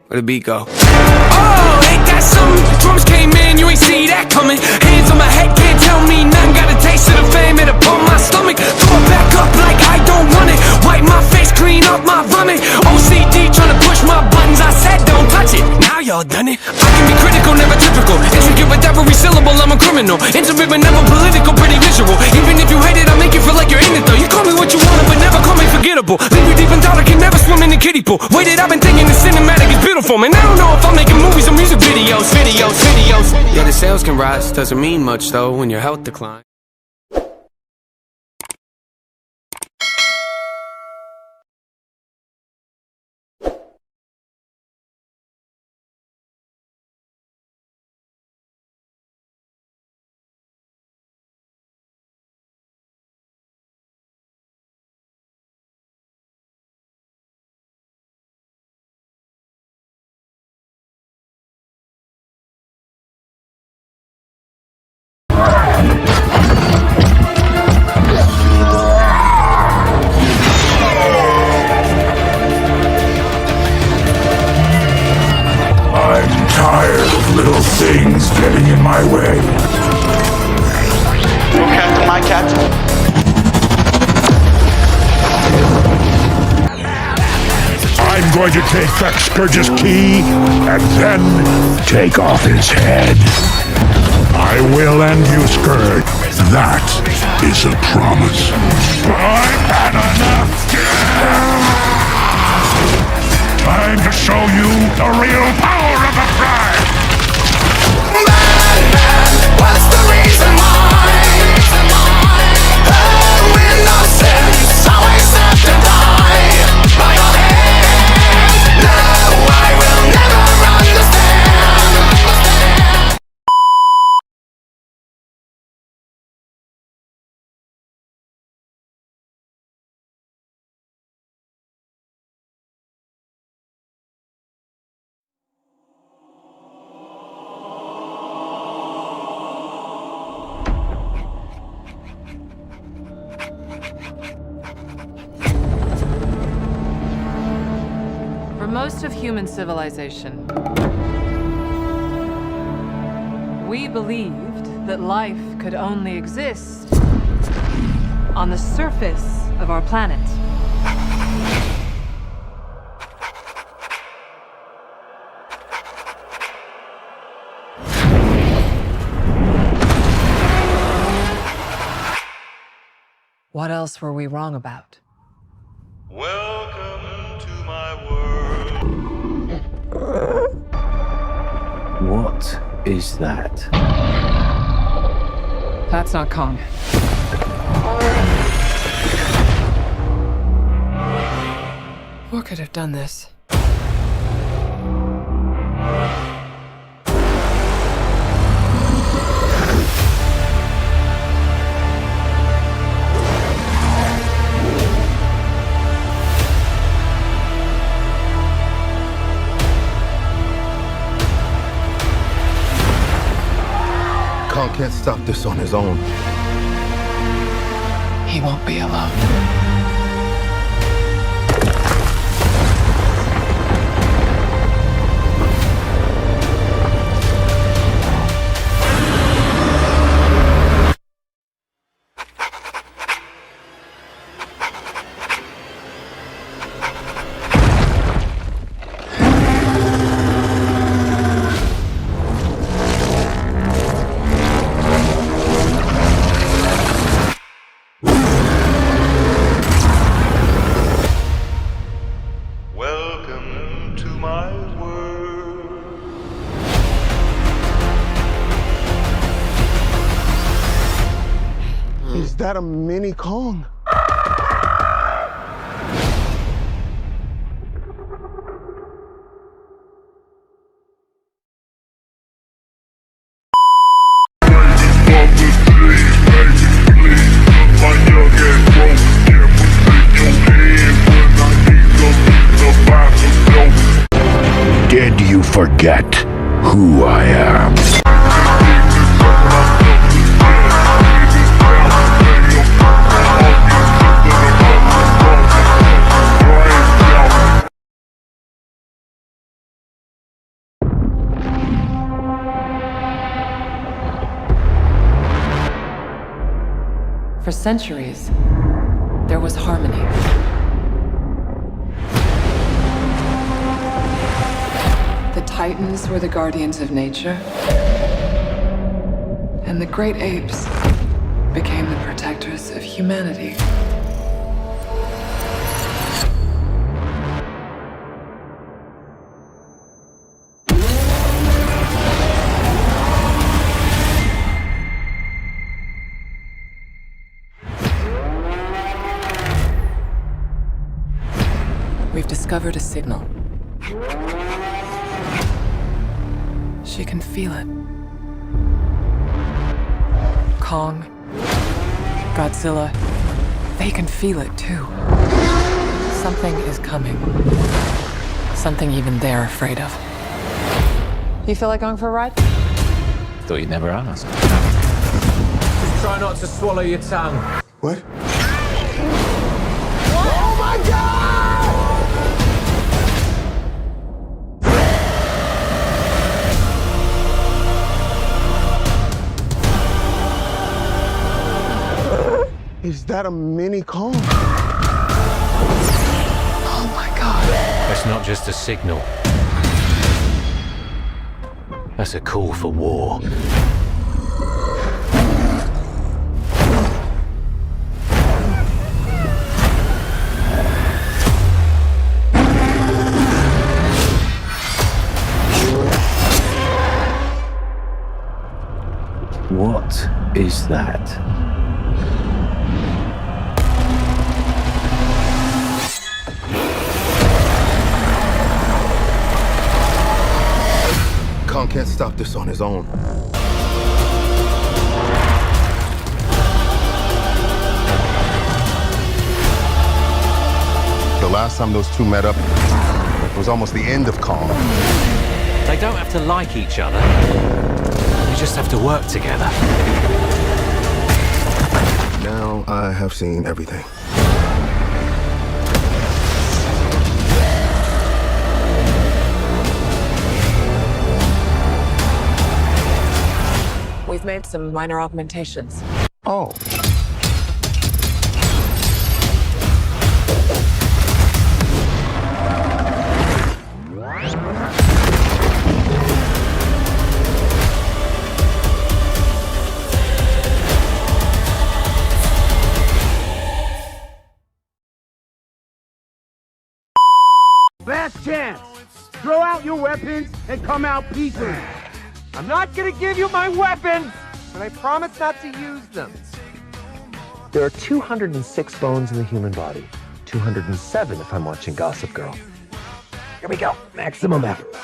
Where the beat go? Oh, ain't that something? Drums came in, you ain't see that coming. Hands on my head, can't tell me nothing. Got a taste of the fame, it upon my stomach. Throw it back up like I don't want it. Wipe my face, clean up my vomit. OCD tryna push my buttons, I said don't touch it. Now y'all done it. I can be critical, never typical. Intricate with every syllable, I'm a criminal. Intimate but never political, pretty visual. Even if you hate it, I make you feel like you're in it though. You call me what you want, but never call me forgettable. Leave you deep in thought, I can never swim in the kiddie pool. Waited, I've been thinking the cinematic is beautiful. Man, I don't know if I'm making movies or music videos. Yeah, the sales can rise, doesn't mean much though when your health declines. Little things getting in my way. Your cat, my cat. I'm going to take back Scourge's key and then take off his head. I will end you, Scourge. That is a promise. I've had enough. Time to show you the real power of a pride. What's the reason why? Oh, innocence always have to die by your hand. No, I will never understand. For most of human civilization, we believed that life could only exist on the surface of our planet. What else were we wrong about? Welcome to my world. What is that? That's not Kong. What could have done this? Kong can't stop this on his own. He won't be alone. Welcome to my world. Is that a mini Kong? Did you forget who I am? For centuries, there was harmony. The Titans were the guardians of nature, and the great apes became the protectors of humanity. We've discovered a signal. She can feel it. Kong, Godzilla, they can feel it too. Something is coming. Something even they're afraid of. You feel like going for a ride? Thought you'd never ask. Just try not to swallow your tongue. What? Oh my God! Is that a mini Kong? Oh my God. That's not just a signal. That's a call for war. What is that? Kong can't stop this on his own. The last time those two met up was almost the end of Kong. They don't have to like each other. They just have to work together. Now I have seen everything. We've made some minor augmentations. Oh. Last chance. Throw out your weapons and come out peacefully. I'm not gonna give you my weapons, but I promise not to use them. There are 206 bones in the human body. 207 if I'm watching Gossip Girl. Here we go. Maximum effort.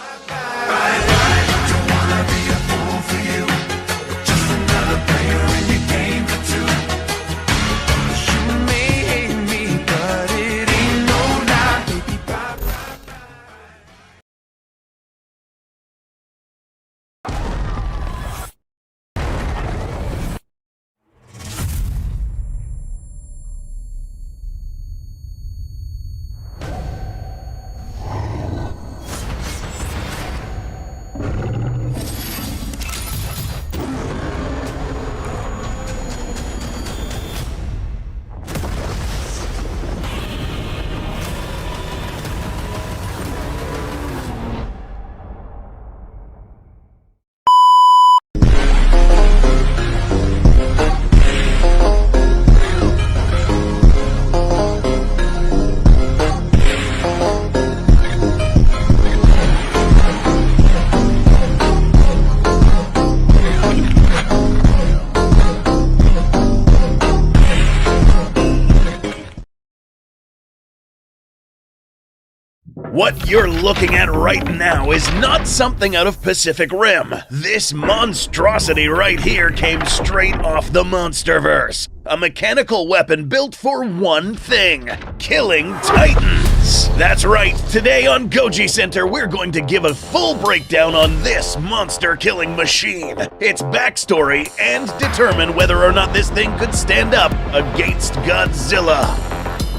What you're looking at right now is not something out of Pacific Rim. This monstrosity right here came straight off the Monsterverse. A mechanical weapon built for one thing: killing Titans. That's right, today on Goji Center we're going to give a full breakdown on this monster-killing machine, its backstory, and determine whether or not this thing could stand up against Godzilla.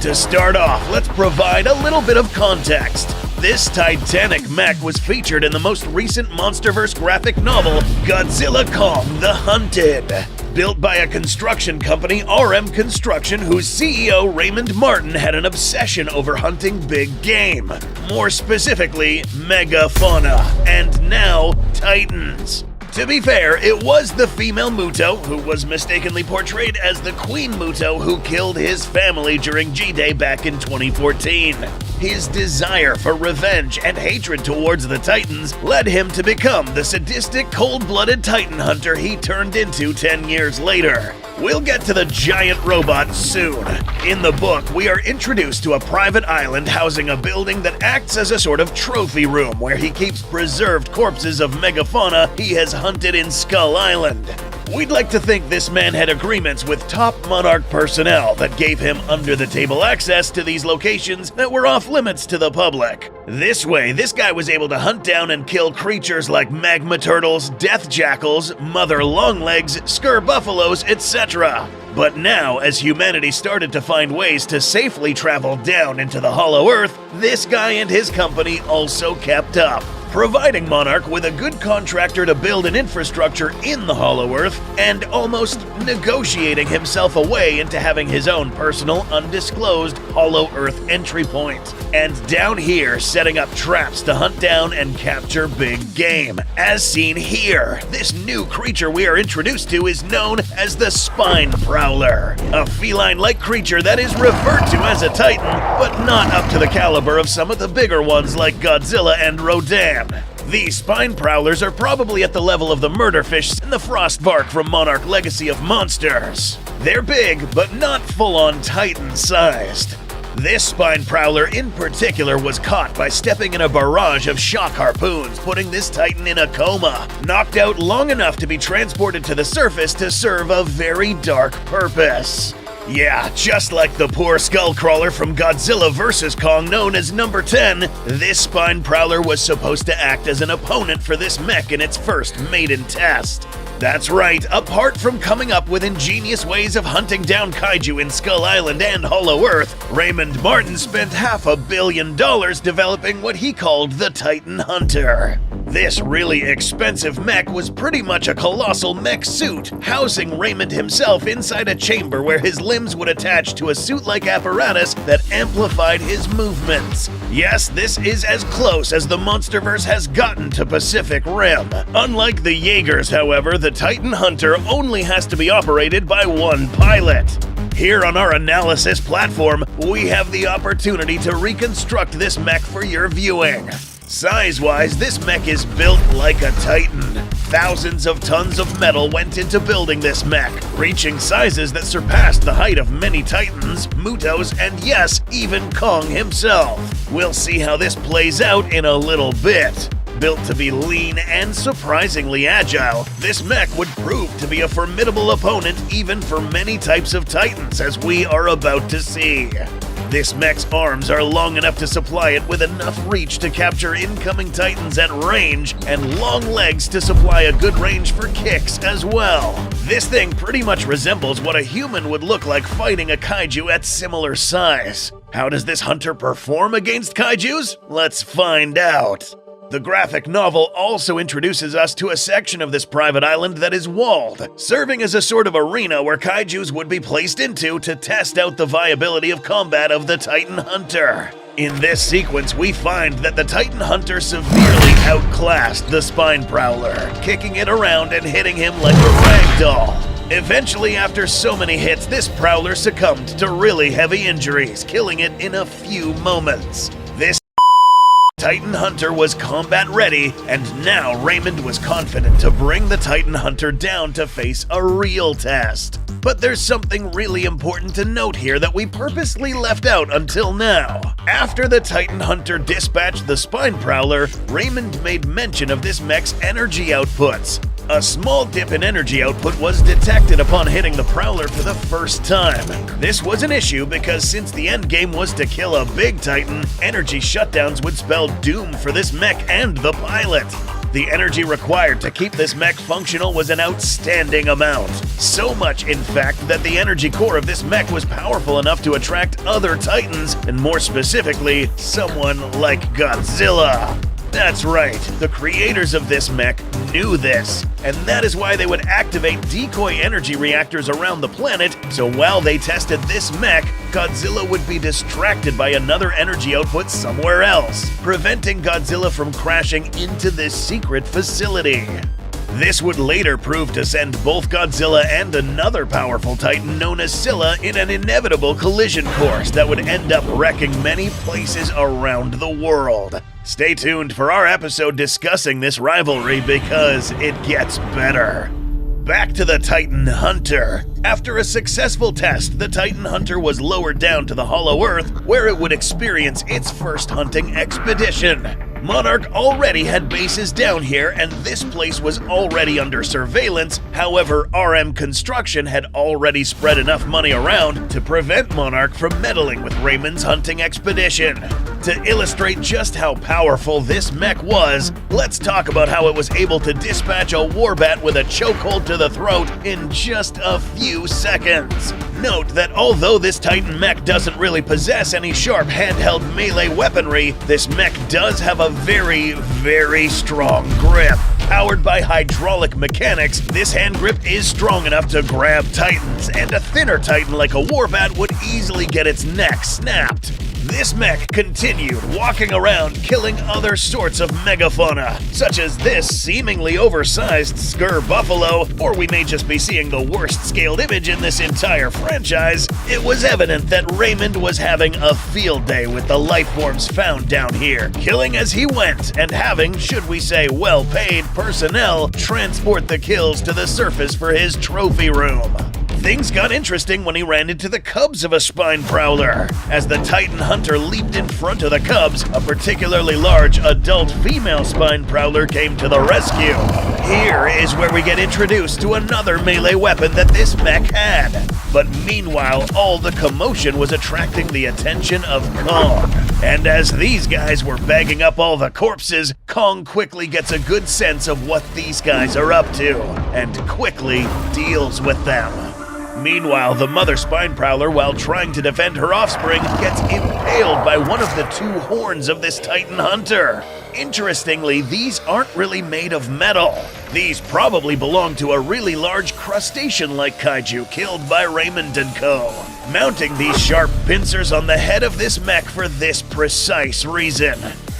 To start off, let's provide a little bit of context. This titanic mech was featured in the most recent Monsterverse graphic novel, Godzilla Kong the Hunted. Built by a construction company, RM Construction, whose CEO Raymond Martin had an obsession over hunting big game. More specifically, megafauna, and now titans. To be fair, it was the female Muto, who was mistakenly portrayed as the Queen Muto, who killed his family during G-Day back in 2014. His desire for revenge and hatred towards the Titans led him to become the sadistic, cold-blooded Titan hunter he turned into 10 years later. We'll get to the giant robot soon. In the book, we are introduced to a private island housing a building that acts as a sort of trophy room where he keeps preserved corpses of megafauna he has hunted in Skull Island. We'd like to think this man had agreements with top Monarch personnel that gave him under-the-table access to these locations that were off-limits to the public. This way, this guy was able to hunt down and kill creatures like magma turtles, death jackals, mother longlegs, skir buffaloes, etc. But now, as humanity started to find ways to safely travel down into the Hollow Earth, this guy and his company also kept up, providing Monarch with a good contractor to build an infrastructure in the Hollow Earth, and almost negotiating himself away into having his own personal, undisclosed Hollow Earth entry point. And down here, setting up traps to hunt down and capture big game. As seen here, this new creature we are introduced to is known as the Spine Prowler, a feline-like creature that is referred to as a Titan, but not up to the caliber of some of the bigger ones like Godzilla and Rodan. These spine prowlers are probably at the level of the murderfish and the frostbark from Monarch Legacy of Monsters. They're big, but not full-on Titan-sized. This spine prowler in particular was caught by stepping in a barrage of shock harpoons, putting this Titan in a coma, knocked out long enough to be transported to the surface to serve a very dark purpose. Yeah, just like the poor skullcrawler from Godzilla vs. Kong known as Number 10, this spine prowler was supposed to act as an opponent for this mech in its first maiden test. That's right, apart from coming up with ingenious ways of hunting down kaiju in Skull Island and Hollow Earth, Raymond Martin spent $500 million developing what he called the Titan Hunter. This really expensive mech was pretty much a colossal mech suit, housing Raymond himself inside a chamber where his limbs would attach to a suit-like apparatus that amplified his movements. Yes, this is as close as the Monsterverse has gotten to Pacific Rim. Unlike the Jaegers, however, the Titan Hunter only has to be operated by one pilot. Here on our analysis platform, we have the opportunity to reconstruct this mech for your viewing. Size-wise, this mech is built like a Titan. Thousands of tons of metal went into building this mech, reaching sizes that surpassed the height of many Titans, Mutos, and yes, even Kong himself. We'll see how this plays out in a little bit. Built to be lean and surprisingly agile, this mech would prove to be a formidable opponent even for many types of Titans, as we are about to see. This mech's arms are long enough to supply it with enough reach to capture incoming Titans at range, and long legs to supply a good range for kicks as well. This thing pretty much resembles what a human would look like fighting a kaiju at similar size. How does this hunter perform against kaijus? Let's find out. The graphic novel also introduces us to a section of this private island that is walled, serving as a sort of arena where kaijus would be placed into to test out the viability of combat of the Titan Hunter. In this sequence, we find that the Titan Hunter severely outclassed the Spine Prowler, kicking it around and hitting him like a ragdoll. Eventually, after so many hits, this Prowler succumbed to really heavy injuries, killing it in a few moments. This Titan Hunter was combat ready, and now Raymond was confident to bring the Titan Hunter down to face a real test. But there's something really important to note here that we purposely left out until now. After the Titan Hunter dispatched the Spine Prowler, Raymond made mention of this mech's energy outputs. A small dip in energy output was detected upon hitting the Prowler for the first time. This was an issue because since the endgame was to kill a big Titan, energy shutdowns would spell doom for this mech and the pilot. The energy required to keep this mech functional was an outstanding amount. So much, in fact, that the energy core of this mech was powerful enough to attract other titans, and more specifically, someone like Godzilla. That's right, the creators of this mech knew this, and that is why they would activate decoy energy reactors around the planet, so while they tested this mech, Godzilla would be distracted by another energy output somewhere else, preventing Godzilla from crashing into this secret facility. This would later prove to send both Godzilla and another powerful titan known as Scylla in an inevitable collision course that would end up wrecking many places around the world. Stay tuned for our episode discussing this rivalry because it gets better. Back to the Titan Hunter. After a successful test, the Titan Hunter was lowered down to the Hollow Earth, where it would experience its first hunting expedition. Monarch already had bases down here, and this place was already under surveillance. However, RM Construction had already spread enough money around to prevent Monarch from meddling with Raymond's hunting expedition. To illustrate just how powerful this mech was, let's talk about how it was able to dispatch a warbat with a chokehold to the throat in just a few seconds. Note that although this Titan mech doesn't really possess any sharp handheld melee weaponry, this mech does have a very, very strong grip. Powered by hydraulic mechanics, this hand grip is strong enough to grab titans, and a thinner titan like a warbat would easily get its neck snapped. This mech continued walking around killing other sorts of megafauna, such as this seemingly oversized Skur buffalo, or we may just be seeing the worst scaled image in this entire franchise. It was evident that Raymond was having a field day with the life forms found down here, killing as he went and having, should we say well-paid personnel, transport the kills to the surface for his trophy room. Things got interesting when he ran into the cubs of a spine prowler. As the Titan Hunter leaped in front of the cubs, a particularly large adult female spine prowler came to the rescue. Here is where we get introduced to another melee weapon that this mech had. But meanwhile, all the commotion was attracting the attention of Kong. And as these guys were bagging up all the corpses, Kong quickly gets a good sense of what these guys are up to, and quickly deals with them. Meanwhile, the mother spine prowler, while trying to defend her offspring, gets impaled by one of the two horns of this Titan Hunter. Interestingly, these aren't really made of metal. These probably belong to a really large crustacean-like kaiju killed by Raymond & Co. Mounting these sharp pincers on the head of this mech for this precise reason.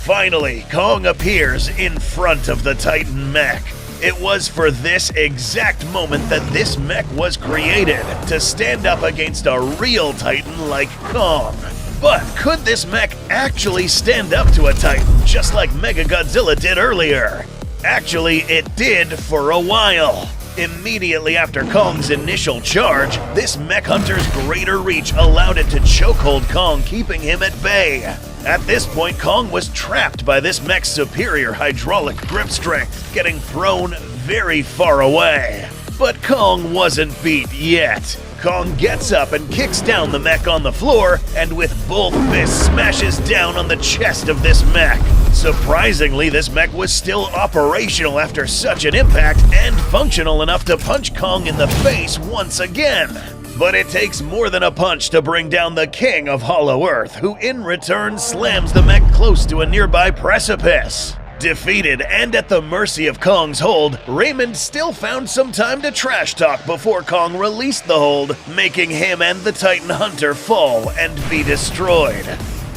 Finally, Kong appears in front of the Titan mech. It was for this exact moment that this mech was created, to stand up against a real Titan like Kong. But could this mech actually stand up to a Titan, just like Mechagodzilla did earlier? Actually, it did for a while. Immediately after Kong's initial charge, this mech hunter's greater reach allowed it to chokehold Kong, keeping him at bay. At this point, Kong was trapped by this mech's superior hydraulic grip strength, getting thrown very far away. But Kong wasn't beat yet. Kong gets up and kicks down the mech on the floor, and with both fists smashes down on the chest of this mech. Surprisingly, this mech was still operational after such an impact, and functional enough to punch Kong in the face once again. But it takes more than a punch to bring down the king of Hollow Earth, who in return slams the mech close to a nearby precipice. Defeated and at the mercy of Kong's hold, Raymond still found some time to trash talk before Kong released the hold, making him and the Titan Hunter fall and be destroyed.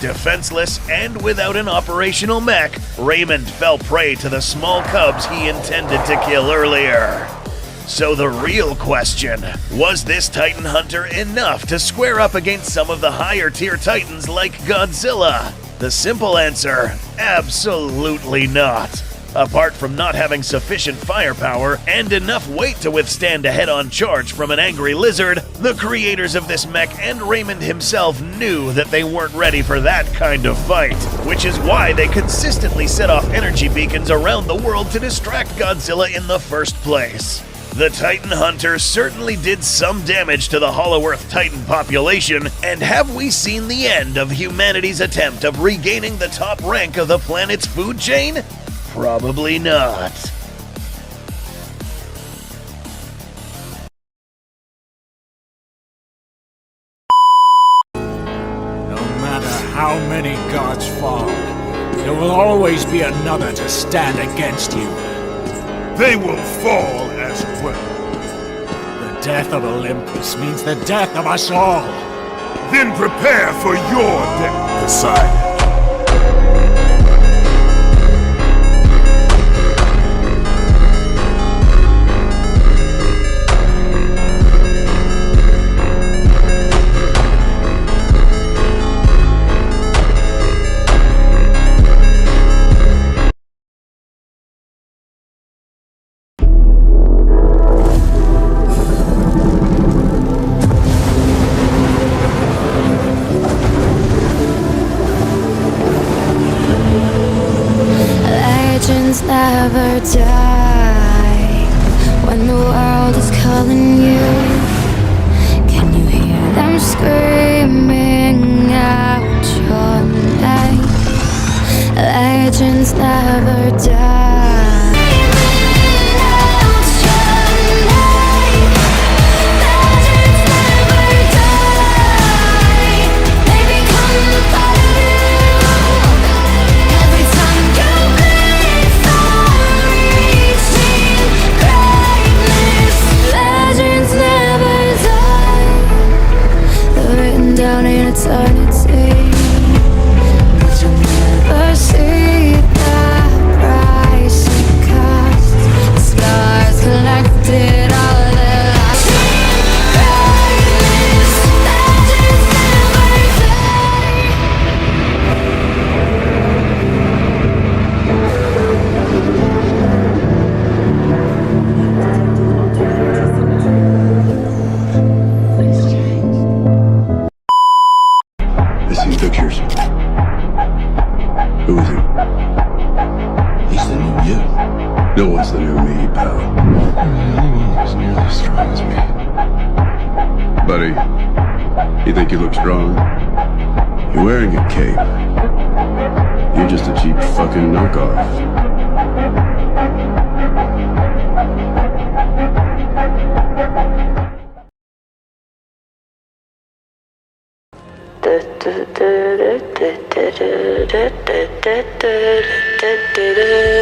Defenseless and without an operational mech, Raymond fell prey to the small cubs he intended to kill earlier. So the real question, was this Titan Hunter enough to square up against some of the higher tier titans like Godzilla? The simple answer, absolutely not. Apart from not having sufficient firepower and enough weight to withstand a head-on charge from an angry lizard, the creators of this mech and Raymond himself knew that they weren't ready for that kind of fight, which is why they consistently set off energy beacons around the world to distract Godzilla in the first place. The Titan Hunter certainly did some damage to the Hollow Earth Titan population, and have we seen the end of humanity's attempt of regaining the top rank of the planet's food chain? Probably not. No matter how many gods fall, there will always be another to stand against you. They will fall as well. The death of Olympus means the death of us all. Then prepare for your death, Poseidon. Legends never die when the world is calling you. Can you hear them screaming out your name? Legends never die. Down in eternity, but you'll never see the price it costs. The stars collected all their lives. Legends never die. I see pictures. Who is he? He's the new you. No one's the new me, pal. He's nearly as strong as me. Buddy, you think you look strong? You're wearing a cape. You're just a cheap fucking knockoff. Da da da da da da da da da da da.